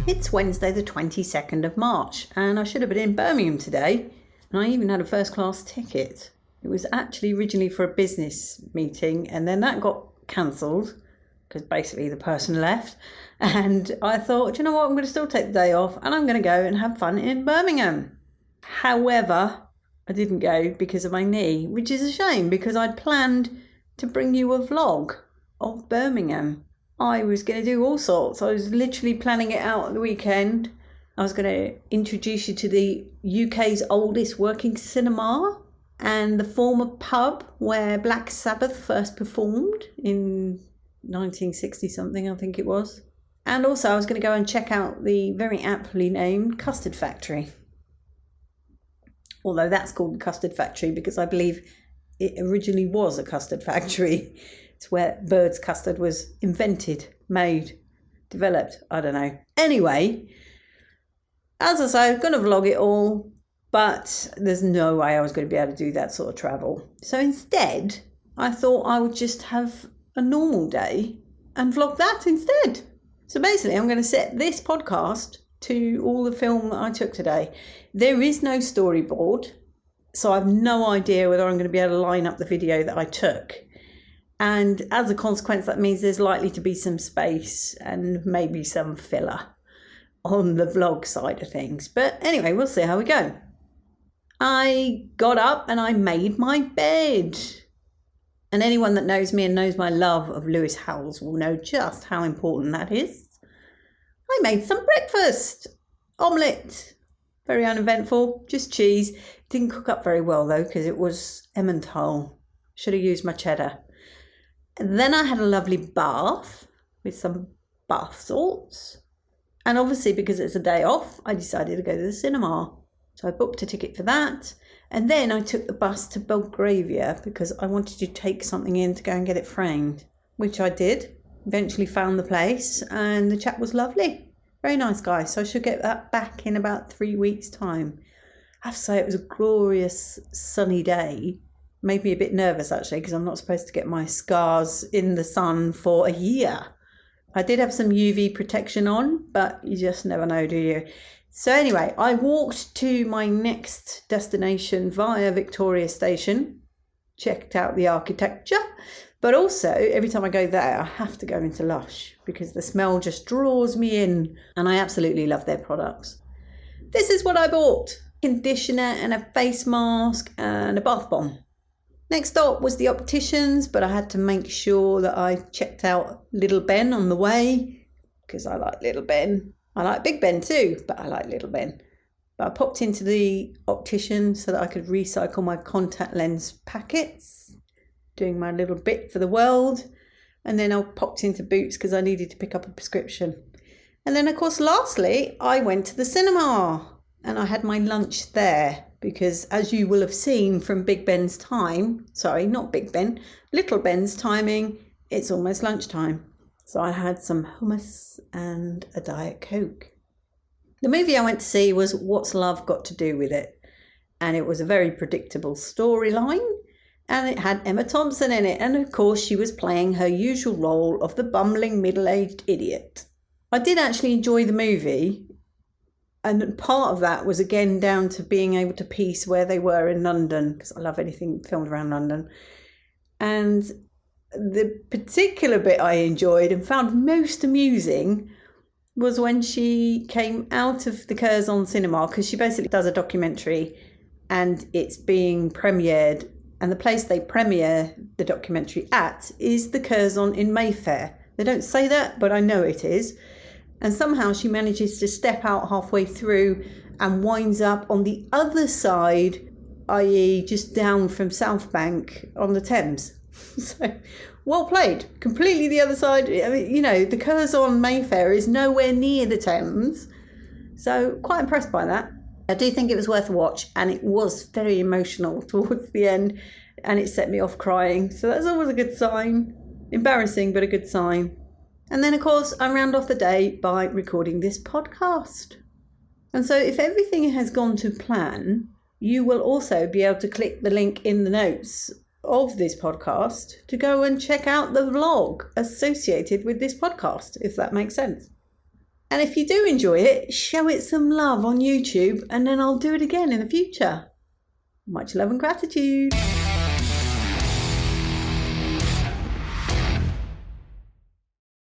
It's Wednesday the 22nd of March and I should have been in Birmingham today, and I even had a first class ticket. It was actually originally for a business meeting and then that got cancelled because basically the person left, and I thought, do you know what, I'm going to still take the day off and I'm going to go and have fun in Birmingham. However, I didn't go because of my knee, which is a shame because I'd planned to bring you a vlog of Birmingham. I was going to do all sorts. I was literally planning it out at the weekend. I was going to introduce you to the UK's oldest working cinema and the former pub where Black Sabbath first performed in 1960 something, I think it was. And also I was going to go and check out the very aptly named Custard Factory. Although that's called the Custard Factory because I believe it originally was a custard factory. It's where bird's custard was invented, made, developed. I don't know. Anyway, as I say, I'm going to vlog it all, but there's no way I was going to be able to do that sort of travel. So instead, I thought I would just have a normal day and vlog that instead. So basically, I'm going to set this podcast to all the film that I took today. There is no storyboard, so I have no idea whether I'm going to be able to line up the video that I took. And as a consequence, that means there's likely to be some space and maybe some filler on the vlog side of things. But anyway, we'll see how we go. I got up and I made my bed. And anyone that knows me and knows my love of Lewis Howes will know just how important that is. I made some breakfast. Omelette. Very uneventful, just cheese. Didn't cook up very well though because it was Emmental. Should have used my cheddar. And then I had a lovely bath with some bath salts. And obviously because it's a day off, I decided to go to the cinema. So I booked a ticket for that. And then I took the bus to Belgravia because I wanted to take something in to go and get it framed, which I did. Eventually found the place and the chap was lovely. Very nice guy. So I should get that back in about 3 weeks' time. I have to say it was a glorious sunny day. Made me a bit nervous actually because I'm not supposed to get my scars in the sun for a year. I did have some UV protection on, but you just never know, do you? So anyway, I walked to my next destination via Victoria Station, checked out the architecture, but also every time I go there, I have to go into Lush because the smell just draws me in and I absolutely love their products. This is what I bought: conditioner and a face mask and a bath bomb. Next stop was the opticians, but I had to make sure that I checked out Little Ben on the way because I like Little Ben. I like Big Ben too, but I like Little Ben. But I popped into the optician so that I could recycle my contact lens packets, doing my little bit for the world. And then I popped into Boots because I needed to pick up a prescription. And then, of course, lastly, I went to the cinema and I had my lunch there. Because as you will have seen from Big Ben's time, sorry, not Big Ben, Little Ben's timing, it's almost lunchtime. So I had some hummus and a Diet Coke. The movie I went to see was What's Love Got to Do With It? And it was a very predictable storyline. And it had Emma Thompson in it. And of course she was playing her usual role of the bumbling middle-aged idiot. I did actually enjoy the movie. And part of that was again down to being able to piece where they were in London, because I love anything filmed around London. And the particular bit I enjoyed and found most amusing was when she came out of the Curzon cinema, because she basically does a documentary and it's being premiered. And the place they premiere the documentary at is the Curzon in Mayfair. They don't say that, but I know it is. And somehow she manages to step out halfway through and winds up on the other side, i.e. just down from South Bank on the Thames. So, well played. Completely the other side. I mean, you know, the Curzon Mayfair is nowhere near the Thames. So quite impressed by that. I do think it was worth a watch, and it was very emotional towards the end, and it set me off crying. So that's always a good sign. Embarrassing, but a good sign. And then, of course, I round off the day by recording this podcast. And so if everything has gone to plan, you will also be able to click the link in the notes of this podcast to go and check out the vlog associated with this podcast, if that makes sense. And if you do enjoy it, show it some love on YouTube, and then I'll do it again in the future. Much love and gratitude.